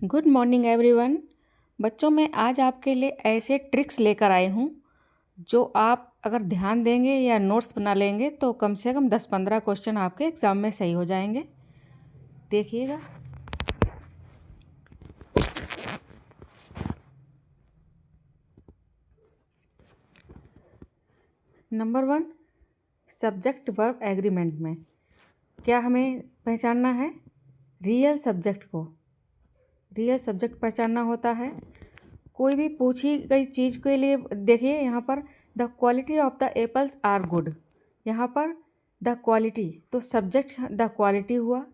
Good morning everyone. बच्चों, मैं आज आपके लिए ऐसे ट्रिक्स लेकर आई हूँ जो आप अगर ध्यान देंगे या नोट्स बना लेंगे तो कम से कम 10-15 क्वेश्चन आपके एग्ज़ाम में सही हो जाएंगे। देखिएगा। नंबर 1, सब्जेक्ट वर्ब एग्रीमेंट में क्या हमें पहचानना है? रियल सब्जेक्ट को। रियल सब्जेक्ट पहचानना होता है। कोई भी पूछी गई चीज़ के लिए देखिए यहाँ पर the quality of the apples are good. यहाँ पर द क्वालिटी, तो सब्जेक्ट द क्वालिटी हुआ,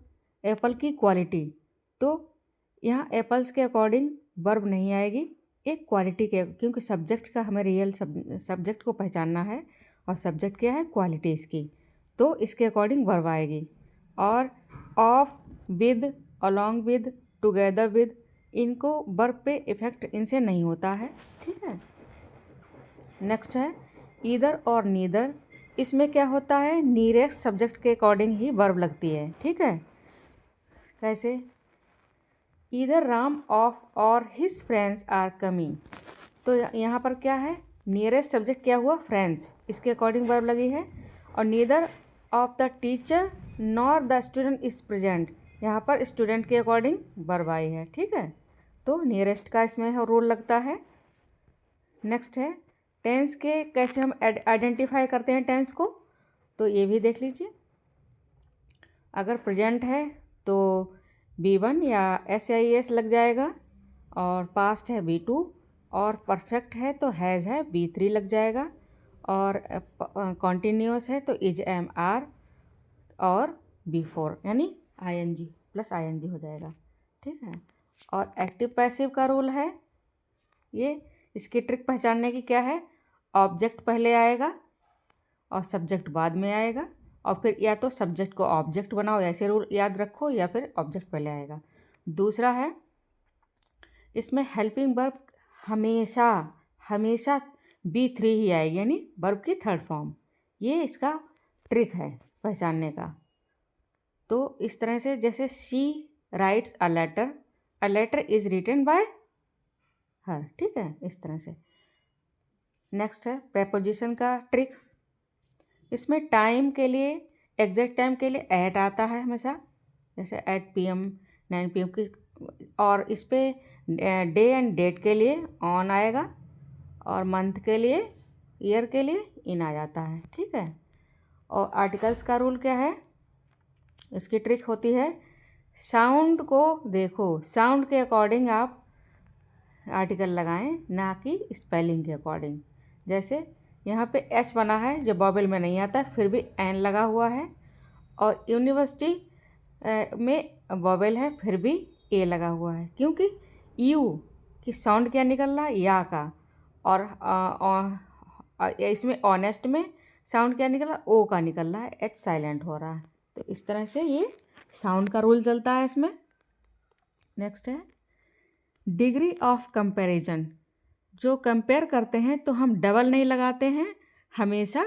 एप्पल की क्वालिटी। तो यहाँ एप्पल्स के अकॉर्डिंग वर्ब नहीं आएगी, एक क्वालिटी के, क्योंकि सब्जेक्ट का हमें रियल सब्जेक्ट को पहचानना है और सब्जेक्ट क्या है? क्वालिटी इसकी। तो इसके अकॉर्डिंग वर्ब आएगी। और of, with, along with, together with, इनको वर्ब पे इफेक्ट इनसे नहीं होता है। ठीक है। नेक्स्ट है ईदर और नीदर। इसमें क्या होता है? नीरेस्ट सब्जेक्ट के अकॉर्डिंग ही वर्ब लगती है। ठीक है। कैसे? ईदर राम ऑफ और हिज फ्रेंड्स आर कमिंग। तो यहाँ पर क्या है? नियरेस्ट सब्जेक्ट क्या हुआ? फ्रेंड्स, इसके अकॉर्डिंग वर्ब लगी है। और neither of the teacher nor the student is present, यहाँ पर स्टूडेंट के अकॉर्डिंग वर्ब आई है। ठीक है। तो नियरेस्ट का इसमें रोल लगता है। नेक्स्ट है टेंस के कैसे हम आइडेंटिफाई करते हैं टेंस को, तो ये भी देख लीजिए। अगर प्रेजेंट है तो B1 या SIS लग जाएगा, और पास्ट है B2, और परफेक्ट है तो हैज़ है B3 लग जाएगा, और कॉन्टीन्यूअस है तो इज, एम, आर, और B4 यानी ING प्लस ING हो जाएगा। ठीक है। और एक्टिव पैसिव का रूल है ये। इसकी ट्रिक पहचानने की क्या है? ऑब्जेक्ट पहले आएगा और सब्जेक्ट बाद में आएगा, और फिर या तो सब्जेक्ट को ऑब्जेक्ट बनाओ, ऐसे रूल याद रखो, या फिर ऑब्जेक्ट पहले आएगा। दूसरा है इसमें हेल्पिंग वर्ब हमेशा हमेशा B3 ही आएगी, यानी वर्ब की थर्ड फॉर्म। ये इसका ट्रिक है पहचानने का। तो इस तरह से, जैसे she writes a letter is written by her. ठीक है, इस तरह से। नेक्स्ट है प्रेपोजिशन का ट्रिक। इसमें टाइम के लिए, एग्जैक्ट टाइम के लिए एट आता है हमेशा, जैसे 8 PM 9 PM की। और इस पर डे एंड डेट के लिए ऑन आएगा, और मंथ के लिए, ईयर के लिए इन आ जाता है। ठीक है। और आर्टिकल्स का रूल क्या है? इसकी ट्रिक होती है साउंड को देखो, साउंड के अकॉर्डिंग आप आर्टिकल लगाएं, ना कि स्पेलिंग के अकॉर्डिंग। जैसे यहाँ पे H बना है जो बॉबल में नहीं आता, फिर भी N लगा हुआ है। और यूनिवर्सिटी में बॉबल है, फिर भी A लगा हुआ है, क्योंकि यू की साउंड क्या निकल रहा है? या का। और इसमें ऑनेस्ट में साउंड क्या निकल रहा है? O का निकल रहा है, H साइलेंट हो रहा है। तो इस तरह से ये साउंड का रूल चलता है इसमें। नेक्स्ट है डिग्री ऑफ कंपैरिजन। जो कंपेयर करते हैं तो हम डबल नहीं लगाते हैं, हमेशा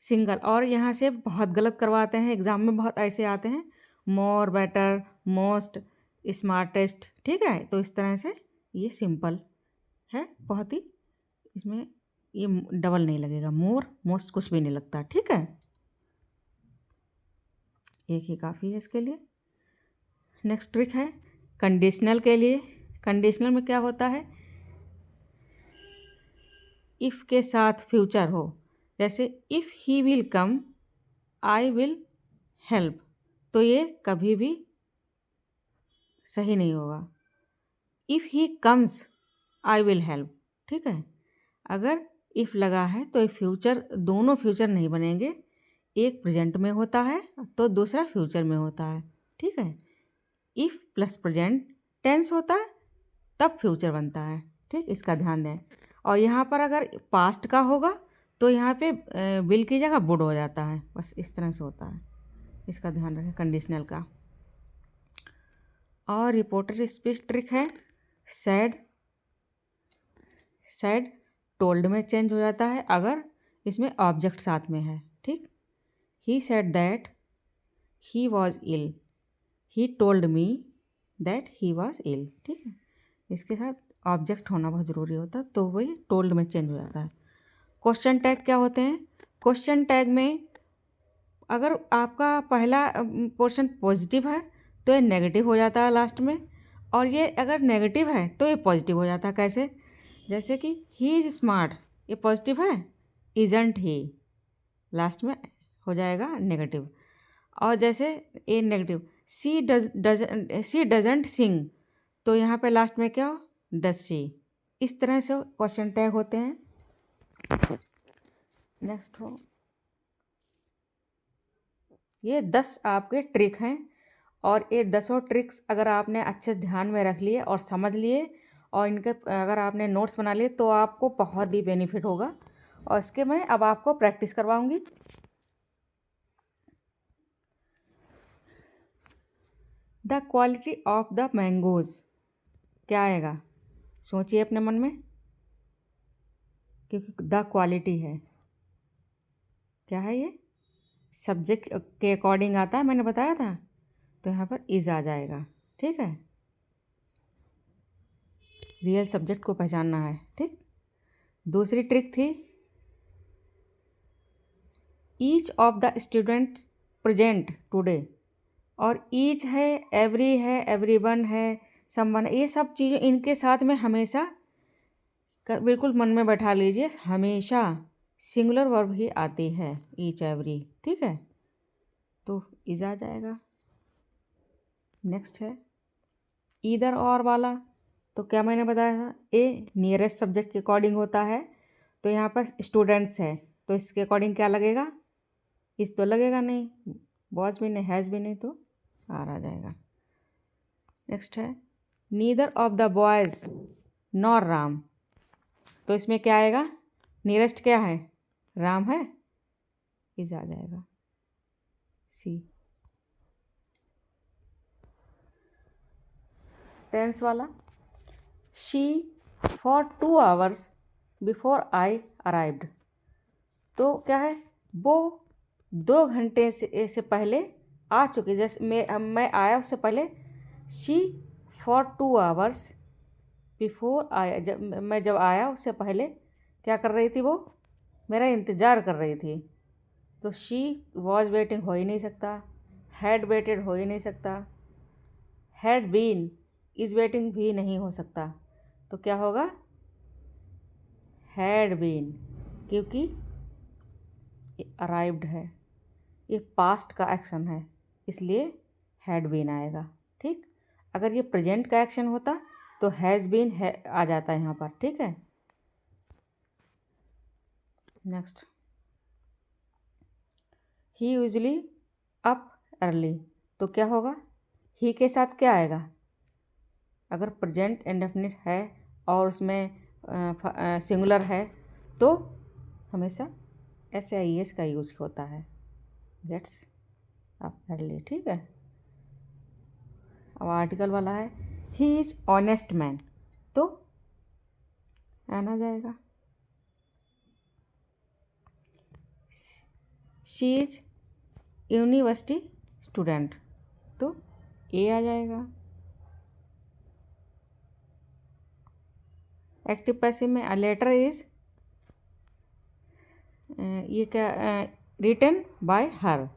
सिंगल। और यहाँ से बहुत गलत करवाते हैं, एग्ज़ाम में बहुत ऐसे आते हैं, मोर, बेटर, मोस्ट, स्मार्टेस्ट। ठीक है। तो इस तरह से ये सिंपल है बहुत ही, इसमें ये डबल नहीं लगेगा, मोर, मोस्ट कुछ भी नहीं लगता। ठीक है, एक ही काफ़ी है इसके लिए। नेक्स्ट ट्रिक है कंडीशनल के लिए। कंडीशनल में क्या होता है? इफ़ के साथ फ्यूचर हो, जैसे if he will come I will help, तो ये कभी भी सही नहीं होगा। If he comes I will help. ठीक है। अगर इफ़ लगा है तो फ्यूचर, दोनों फ्यूचर नहीं बनेंगे, एक प्रेजेंट में होता है तो दूसरा फ्यूचर में होता है। ठीक है। इफ़ प्लस प्रेजेंट टेंस होता है तब फ्यूचर बनता है। ठीक, इसका ध्यान दें। और यहाँ पर अगर पास्ट का होगा तो यहाँ पे विल की जगह वुड हो जाता है, बस इस तरह से होता है, इसका ध्यान रखें कंडीशनल का। और रिपोर्टर स्पीच ट्रिक है सैड। सैड टोल्ड में चेंज हो जाता है अगर इसमें ऑब्जेक्ट साथ में है। ठीक, he said that he was ill, he told me that he was ill. ठीक है, इसके साथ ऑब्जेक्ट होना बहुत ज़रूरी होता है, तो वही टोल्ड में चेंज हो जाता है। क्वेश्चन टैग क्या होते हैं? क्वेश्चन टैग में अगर आपका पहला पोर्शन पॉजिटिव है तो ये नेगेटिव हो जाता है लास्ट में, और ये अगर नेगेटिव है तो ये पॉजिटिव हो जाता है। कैसे? जैसे कि ही इज़ स्मार्ट, ये पॉजिटिव है, इजंट ही लास्ट में हो जाएगा नेगेटिव। और जैसे ए नेगेटिव, सी डजंट सिंग, तो यहाँ पे लास्ट में क्या हो? Does she. इस तरह से क्वेश्चन टैग होते हैं। नेक्स्ट हो, ये 10 आपके ट्रिक हैं, और ये 10 ट्रिक्स अगर आपने अच्छे से ध्यान में रख लिए और समझ लिए और इनके अगर आपने नोट्स बना लिए तो आपको बहुत ही बेनिफिट होगा। और इसके मैं अब आपको प्रैक्टिस करवाऊंगी। The quality of the mangoes, क्या आएगा? सोचिए अपने मन में, क्योंकि द क्वालिटी है, क्या है ये? सब्जेक्ट के अकॉर्डिंग आता है, मैंने बताया था, तो यहाँ पर इज़ आ जाएगा। ठीक है, रियल सब्जेक्ट को पहचानना है। ठीक, दूसरी ट्रिक थी each of the student present today, और ईच है, एवरी है, एवरीवन है, समवन, ये सब चीज़ें इनके साथ में हमेशा बिल्कुल मन में बैठा लीजिए, हमेशा सिंगुलर वर्ब ही आती है, ईच एवरी। ठीक है, तो इज आ जाएगा। नेक्स्ट है ईदर और वाला, तो क्या मैंने बताया था? ए नियरेस्ट सब्जेक्ट के अकॉर्डिंग होता है, तो यहाँ पर स्टूडेंट्स है, तो इसके अकॉर्डिंग क्या लगेगा? इस तो लगेगा नहीं, वॉज भी नहीं, हैज़ भी नहीं, तो आर आ जाएगा। नेक्स्ट है neither of the boys nor Ram, तो इसमें क्या आएगा? नियरेस्ट क्या है? राम है, इज आ जाएगा, सी। टेंस वाला, she for 2 hours before I arrived, तो क्या है? वो 2 घंटे से पहले आ चुकी, जैसे मैं आया उससे पहले। शी फॉर 2 hours बिफोर आया, जब आया उससे पहले क्या कर रही थी? वो मेरा इंतज़ार कर रही थी। तो शी वॉज वेटिंग हो ही नहीं सकता, हैड वेटेड हो ही नहीं सकता, हैड बीन इज़ वेटिंग भी नहीं हो सकता, तो क्या होगा? हैड बीन, क्योंकि ये अराइव्ड है, ये पास्ट का एक्शन है, इसलिए हैड बीन आएगा। ठीक, अगर ये प्रेजेंट का एक्शन होता तो हैज़ बीन है आ जाता है यहाँ पर। ठीक है, नेक्स्ट, ही यूजली अप अर्ली, तो क्या होगा? ही के साथ क्या आएगा? अगर प्रेजेंट इंडेफिनिट है और उसमें सिंगुलर है तो हमेशा SIES का यूज होता है, गेट्स अप अर्ली। ठीक है, अब आर्टिकल वाला है ही इज़ ऑनेस्ट मैन, तो आना जाएगा। शी इज यूनिवर्सिटी स्टूडेंट, तो ए आ जाएगा। एक्टिव पैसिव में अ लेटर इज, ये क्या? रिटन बाय हर,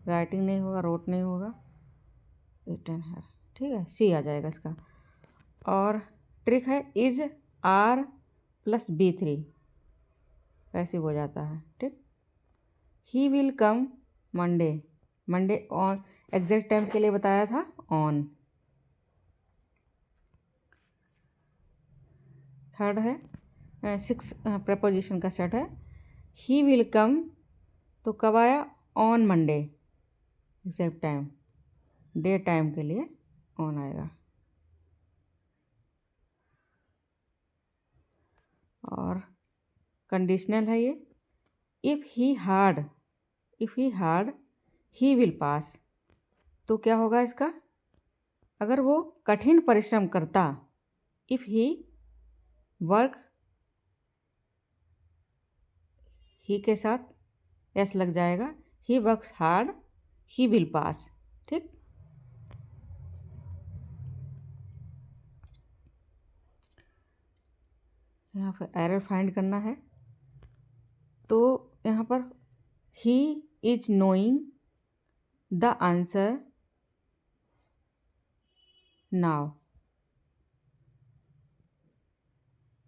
राइटिंग नहीं होगा, रोट नहीं होगा, रिटन हर। ठीक है, सी आ जाएगा इसका। और ट्रिक है is are plus B3 passive हो जाता है। ठीक, he will come Monday, Monday on, exact time के लिए बताया था ऑन। थर्ड है 6 प्रपोजिशन का सेट है, ही विल कम, तो कब आया? On Monday, exact time, day time के लिए ऑन आएगा। और कंडीशनल है ये, if he hard he will pass, तो क्या होगा इसका? अगर वो कठिन परिश्रम करता, इफ़ ही वर्क, ही के साथ एस लग जाएगा, he works hard he will pass. ठीक, यहाँ पर एरर फाइंड करना है। तो यहाँ पर he is knowing the answer now.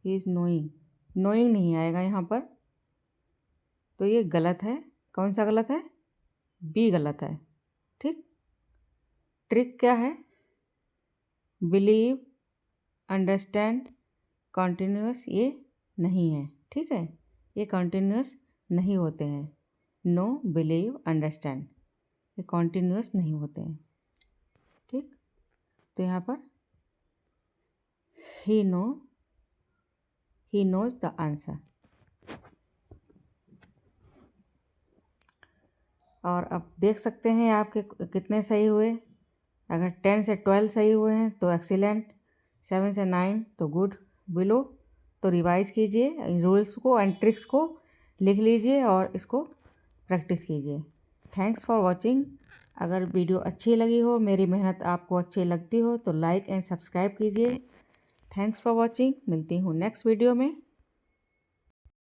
He is knowing, knowing नहीं आएगा यहाँ पर, तो ये गलत है। कौन सा गलत है? बी गलत है। ठीक। ट्रिक क्या है? बिलीव, अंडरस्टैंड, कॉन्टिन्यूस ये नहीं है। ठीक है, ये कॉन्टिन्यूस नहीं होते हैं। नो, बिलीव, अंडरस्टैंड ये कॉन्टिन्यूस नहीं होते हैं। ठीक। तो यहाँ पर ही नोज द आंसर। और अब देख सकते हैं आपके कितने सही हुए। अगर 10 से 12 सही हुए हैं तो एक्सीलेंट, 7 से 9 तो गुड, बिलो तो रिवाइज कीजिए, रूल्स को एंड ट्रिक्स को लिख लीजिए और इसको प्रैक्टिस कीजिए। Thanks for watching. अगर वीडियो अच्छी लगी हो, मेरी मेहनत आपको अच्छी लगती हो तो लाइक एंड सब्सक्राइब कीजिए। Thanks for watching. मिलती हूँ नेक्स्ट वीडियो में।